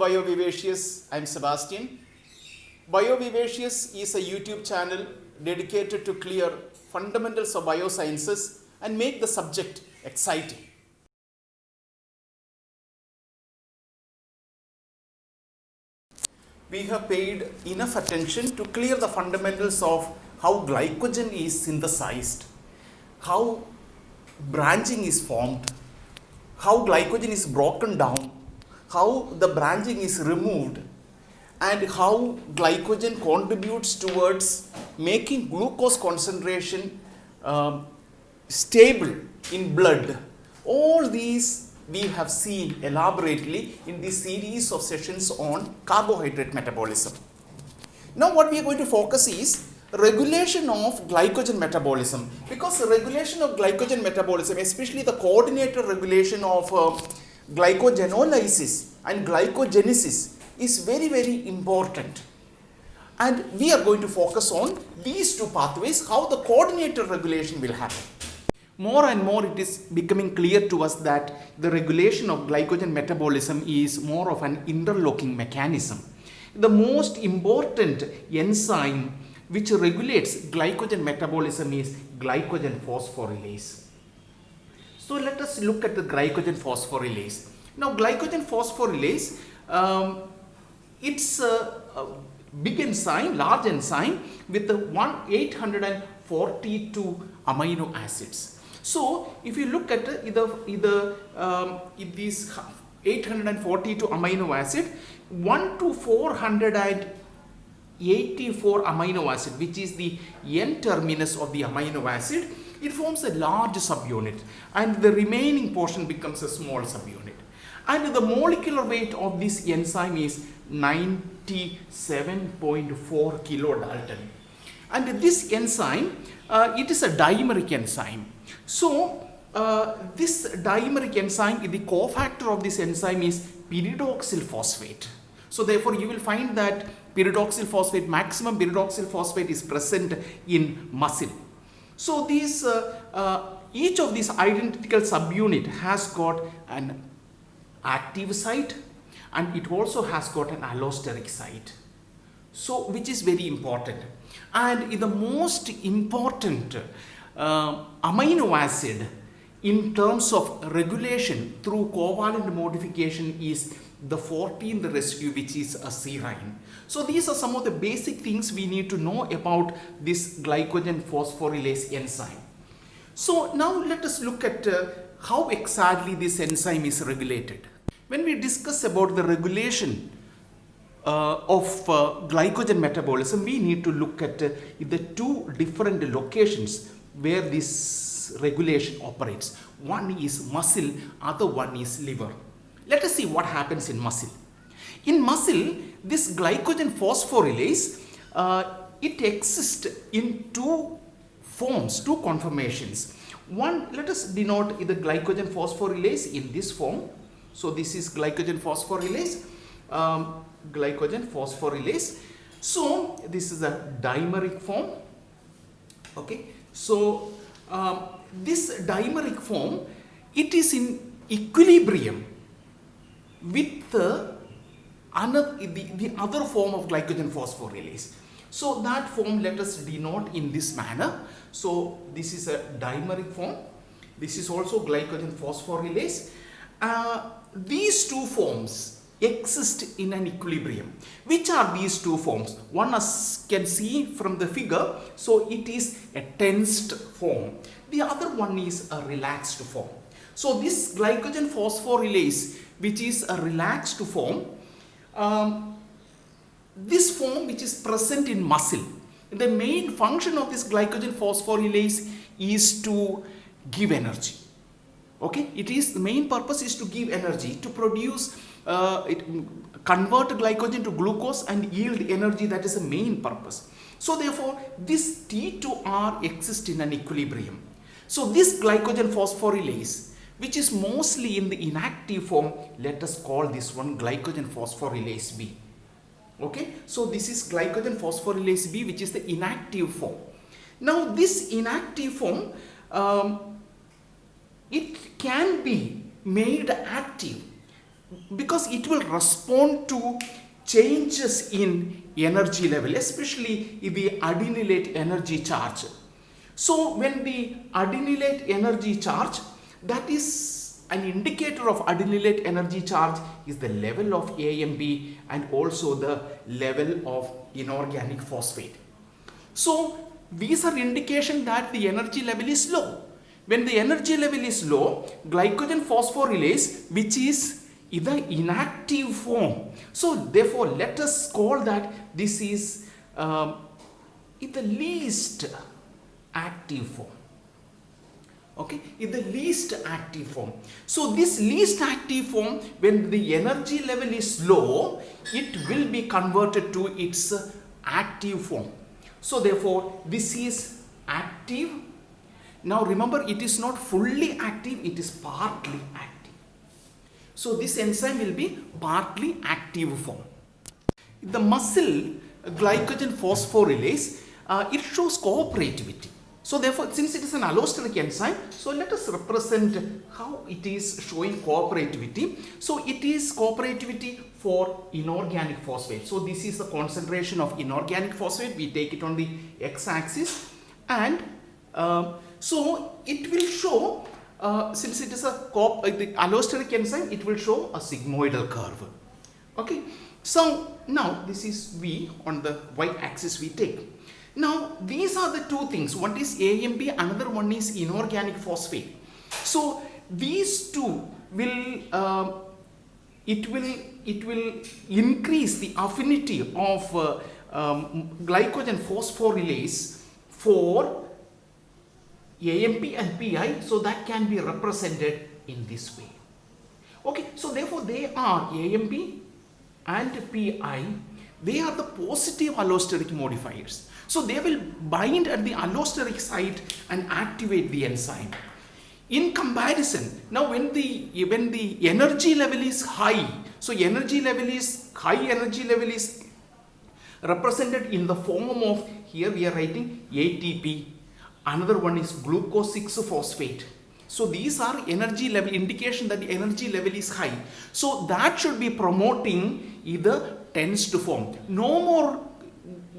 BioVivacious. I'm Sebastian. BioVivacious is a YouTube channel dedicated to clear fundamentals of biosciences and make the subject exciting. We have paid enough attention to clear the fundamentals of how glycogen is synthesized, how branching is formed, how glycogen is broken down, how the branching is removed, and how glycogen contributes towards making glucose concentration stable in blood. All these we have seen elaborately in this series of sessions on carbohydrate metabolism. Now what we are going to focus is regulation of glycogen metabolism, because the regulation of glycogen metabolism, especially the coordinated regulation of glycogenolysis and glycogenesis, is very, very important. And we are going to focus on these two pathways, how the coordinated regulation will happen. More and more it is becoming clear to us that the regulation of glycogen metabolism is more of an interlocking mechanism. The most important enzyme which regulates glycogen metabolism is glycogen phosphorylase. So let us look at the glycogen phosphorylase. Now glycogen phosphorylase, it's a big enzyme, large enzyme with 842 amino acids. So if you look at these 842 amino acid, 1 to 484 amino acid, which is the N terminus of the amino acid, it forms a large subunit, and the remaining portion becomes a small subunit. And the molecular weight of this enzyme is 97.4 kilodalton. And this enzyme, it is a dimeric enzyme. So this dimeric enzyme, the cofactor of this enzyme is pyridoxal phosphate. So therefore you will find that pyridoxal phosphate, maximum pyridoxal phosphate is present in muscle. So these each of these identical subunit has got an active site, and it also has got an allosteric site, so which is very important. And the most important amino acid in terms of regulation through covalent modification is the 14th residue, which is a serine. So these are some of the basic things we need to know about this glycogen phosphorylase enzyme. So now let us look at how exactly this enzyme is regulated. When we discuss about the regulation of glycogen metabolism, we need to look at the two different locations where this regulation operates. One is muscle, other one is liver. Let us see what happens in muscle. In muscle, this glycogen phosphorylase, it exists in two forms, two conformations. One, let us denote the glycogen phosphorylase in this form. So this is glycogen phosphorylase, So this is a dimeric form. Okay. So this dimeric form, it is in equilibrium with the other form of glycogen phosphorylase. So that form let us denote in this manner. So this is a dimeric form. This is also glycogen phosphorylase. These two forms exist in an equilibrium. Which are these two forms? One can see from the figure. So it is a tensed form. The other one is a relaxed form. So this glycogen phosphorylase, which is a relaxed form, this form which is present in muscle, the main function of this glycogen phosphorylase is to give energy. Okay, the main purpose is to give energy, to produce, convert glycogen to glucose and yield energy. That is the main purpose. So therefore, this T2R exists in an equilibrium. So this glycogen phosphorylase, which is mostly in the inactive form, let us call this one glycogen phosphorylase B. Okay, so this is glycogen phosphorylase B, which is the inactive form. Now this inactive form, it can be made active because it will respond to changes in energy level, especially in the adenylate energy charge. So when the adenylate energy charge, that is an indicator of adenylate energy charge is the level of AMP and also the level of inorganic phosphate. So these are indication that the energy level is low. When the energy level is low, glycogen phosphorylase, which is in the inactive form. So therefore, let us call that this is in the least active form. Okay, in the least active form. So this least active form, when the energy level is low, it will be converted to its active form. So therefore, this is active. Now remember, it is not fully active, it is partly active. So this enzyme will be partly active form. The muscle glycogen phosphorylase, it shows cooperativity. So therefore, since it is an allosteric enzyme, so let us represent how it is showing cooperativity. So it is cooperativity for inorganic phosphate. So this is the concentration of inorganic phosphate. We take it on the x-axis, and so it will show, since it is a the allosteric enzyme, it will show a sigmoidal curve. Okay. So now this is V on the y-axis we take. Now these are the two things. One is AMP, another one is inorganic phosphate. So these two will it will increase the affinity of glycogen phosphorylase for AMP and PI, so that can be represented in this way. Okay, so therefore they are AMP and PI, they are the positive allosteric modifiers. So they will bind at the allosteric site and activate the enzyme. In comparison, now when the energy level is high, so energy level is high, energy level is represented in the form of, here we are writing ATP, another one is glucose 6-phosphate. So these are energy level, indication that the energy level is high. So that should be promoting either tends to form. No more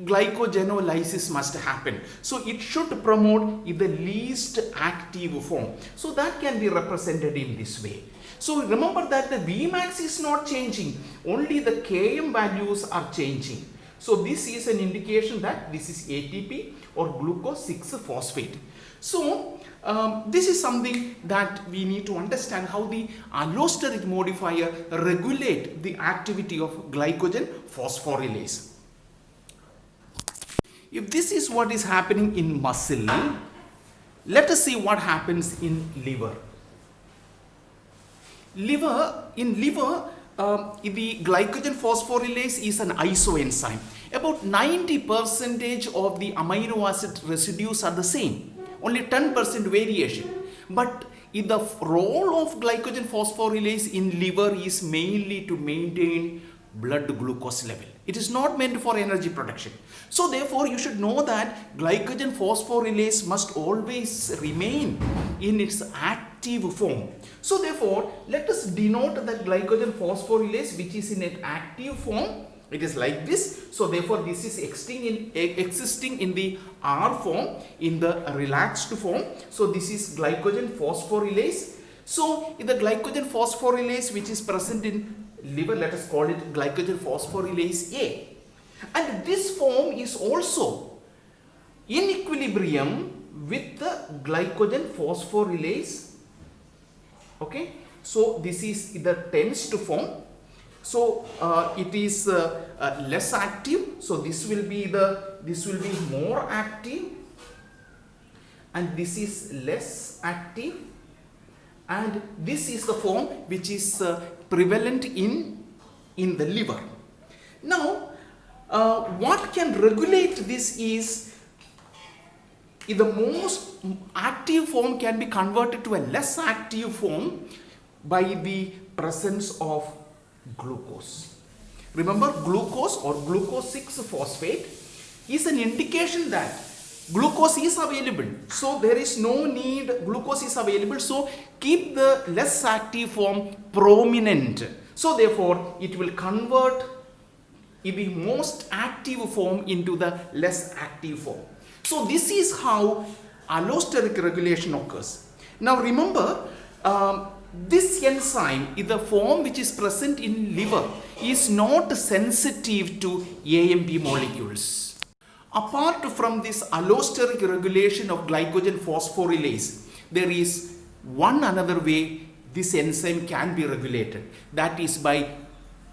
glycogenolysis must happen. So it should promote in the least active form. So that can be represented in this way. So remember that the Vmax is not changing, only the Km values are changing. So this is an indication that this is ATP or glucose 6-phosphate. So this is something that we need to understand, how the allosteric modifier regulate the activity of glycogen phosphorylase. If this is what is happening in muscle, let us see what happens in liver. In liver, the glycogen phosphorylase is an isoenzyme. About 90% of the amino acid residues are the same, only 10% variation. But in the role of glycogen phosphorylase in liver is mainly to maintain blood glucose level. It is not meant for energy production. So therefore, you should know that glycogen phosphorylase must always remain in its active form. So therefore, let us denote that glycogen phosphorylase, which is in an active form, it is like this. So therefore, this is existing in the R form, in the relaxed form. So this is glycogen phosphorylase. So in the glycogen phosphorylase, which is present in liver, let us call it glycogen phosphorylase A. And this form is also in equilibrium with the glycogen phosphorylase. Okay, so this is the tensed form. So it is less active. So this will be more active, and this is less active, and this is the form which is prevalent in the liver. Now, what can regulate this is, the most active form can be converted to a less active form by the presence of glucose. Remember, glucose or glucose 6-phosphate is an indication that glucose is available. So there is no need, glucose is available. So keep the less active form prominent. So therefore, it will convert the most active form into the less active form. So this is how allosteric regulation occurs. Now remember, this enzyme in the form which is present in liver is not sensitive to AMP molecules. Apart from this allosteric regulation of glycogen phosphorylase, there is one another way this enzyme can be regulated, that is by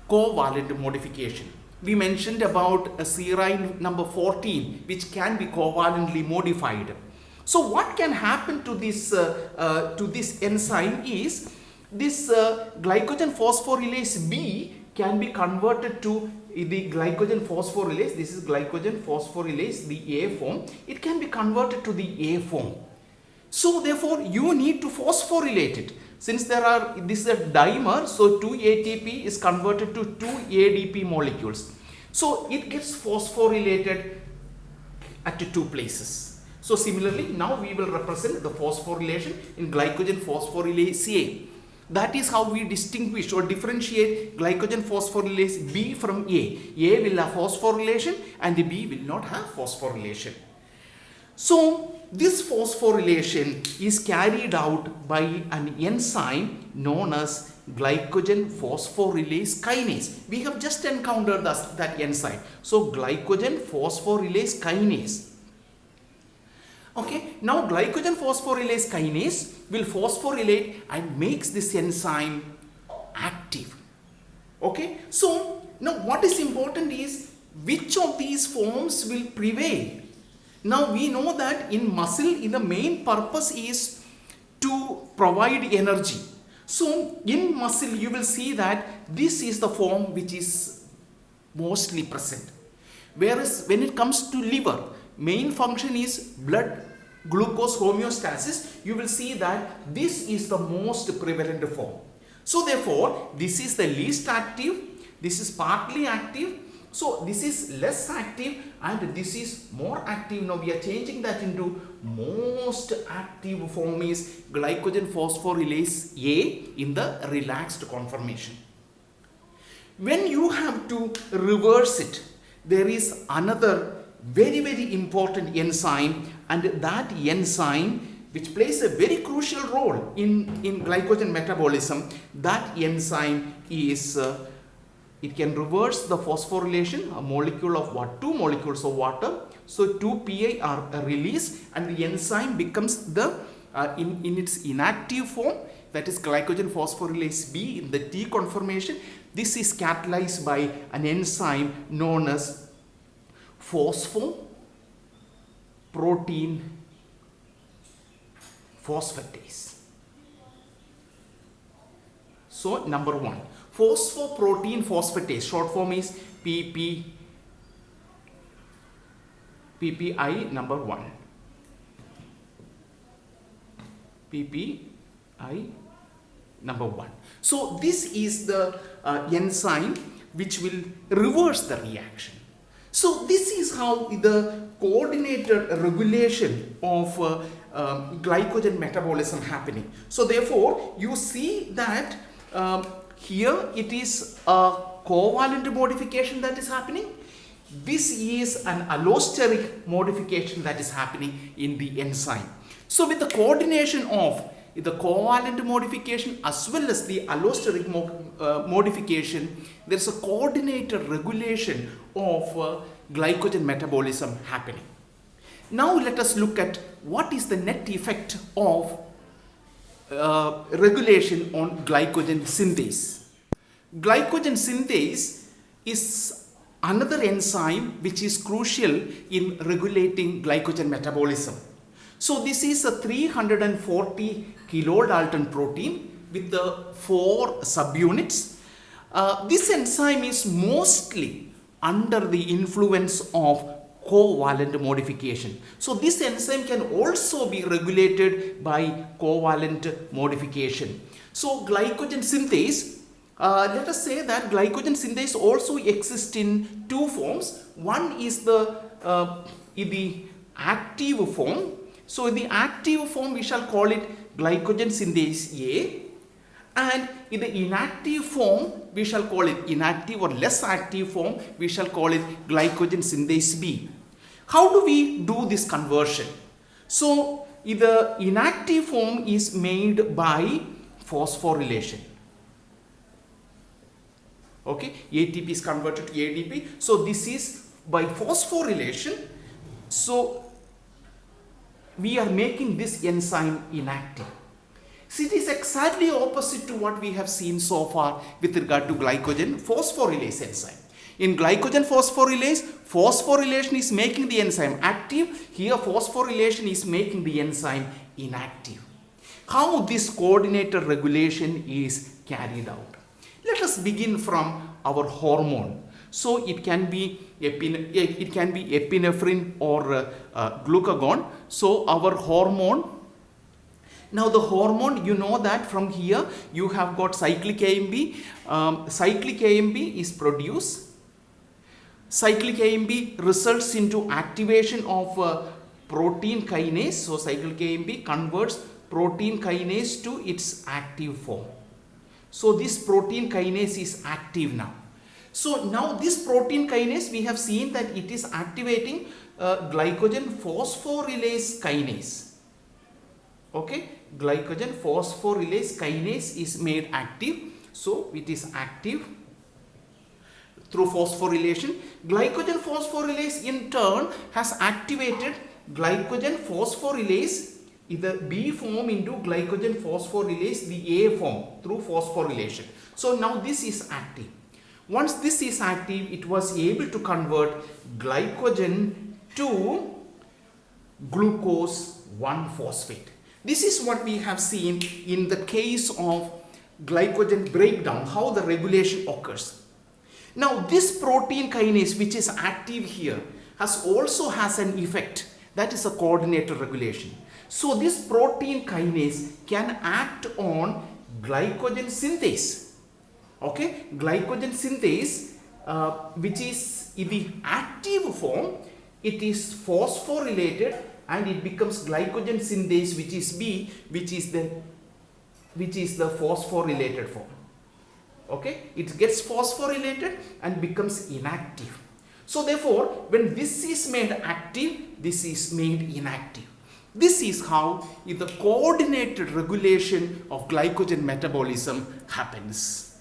covalent modification. We mentioned about a serine number 14 which can be covalently modified. So what can happen to this enzyme is this glycogen phosphorylase B can be converted to the glycogen phosphorylase. This is glycogen phosphorylase, the A form. It can be converted to the A form. So therefore you need to phosphorylate it. Since this is a dimer, so 2 ATP is converted to 2 ADP molecules. So it gets phosphorylated at 2 places. So similarly, now we will represent the phosphorylation in glycogen phosphorylase A. That is how we distinguish or differentiate glycogen phosphorylase B from A. A will have phosphorylation and the B will not have phosphorylation. So this phosphorylation is carried out by an enzyme known as glycogen phosphorylase kinase. We have just encountered that enzyme. So glycogen phosphorylase kinase. Okay, now glycogen phosphorylase kinase will phosphorylate and makes this enzyme active. Okay, so now what is important is which of these forms will prevail. Now we know that in muscle, the main purpose is to provide energy. So in muscle you will see that this is the form which is mostly present. Whereas when it comes to liver, main function is blood glucose homeostasis. You will see that this is the most prevalent form. So therefore this is the least active, this is partly active. So this is less active and this is more active. Now we are changing that into most active form is glycogen phosphorylase A in the relaxed conformation. When you have to reverse it, there is another very important enzyme, and that enzyme which plays a very crucial role in glycogen metabolism. That enzyme is it can reverse the phosphorylation, a molecule of what? 2 molecules of water. So 2 Pi are released and the enzyme becomes the in its inactive form, that is glycogen phosphorylase B in the T conformation. This is catalyzed by an enzyme known as phosphoprotein phosphatase. So number 1, phosphoprotein phosphatase, short form is PPI number 1. PPI number 1. So this is the enzyme which will reverse the reaction. So this is how the coordinated regulation of glycogen metabolism happening. So therefore you see that here it is a covalent modification that is happening. This is an allosteric modification that is happening in the enzyme. So with the coordination of the covalent modification as well as the allosteric modification, there is a coordinated regulation of glycogen metabolism happening. Now let us look at what is the net effect of regulation on glycogen synthase. Glycogen synthase is another enzyme which is crucial in regulating glycogen metabolism. So this is a 340 kilodalton protein with the 4 subunits. This enzyme is mostly under the influence of covalent modification. So this enzyme can also be regulated by covalent modification. So glycogen synthase, let us say that glycogen synthase also exists in 2 forms. One is the active form. So in the active form we shall call it glycogen synthase A, And in the inactive form, we shall call it inactive, or less active form, we shall call it glycogen synthase B. How do we do this conversion? So the inactive form is made by phosphorylation. Okay, ATP is converted to ADP. So this is by phosphorylation. So we are making this enzyme inactive. See, it is exactly opposite to what we have seen so far with regard to glycogen phosphorylase enzyme. In glycogen phosphorylase, phosphorylation is making the enzyme active. Here phosphorylation is making the enzyme inactive. How this coordinated regulation is carried out? Let us begin from our hormone. So it can be epinephrine or glucagon. So our hormone. Now the hormone, you know that from here you have got cyclic AMP. Cyclic AMP is produced. Cyclic AMP results into activation of protein kinase. So cyclic AMP converts protein kinase to its active form. So this protein kinase is active now. So now this protein kinase, we have seen that it is activating glycogen phosphorylase kinase. Okay, glycogen phosphorylase kinase is made active. So it is active through phosphorylation. Glycogen phosphorylase in turn has activated glycogen phosphorylase, the B form into glycogen phosphorylase, the A form, through phosphorylation. So now this is active. Once this is active, it was able to convert glycogen to glucose 1-phosphate. This is what we have seen in the case of glycogen breakdown, how the regulation occurs. Now this protein kinase, which is active here, also has an effect, that is a coordinated regulation. So this protein kinase can act on glycogen synthase. Okay, glycogen synthase, which is in the active form, it is phosphorylated and it becomes glycogen synthase, which is B, which is the phosphorylated form. Okay, it gets phosphorylated and becomes inactive. So therefore, when this is made active, this is made inactive. This is how the coordinated regulation of glycogen metabolism happens.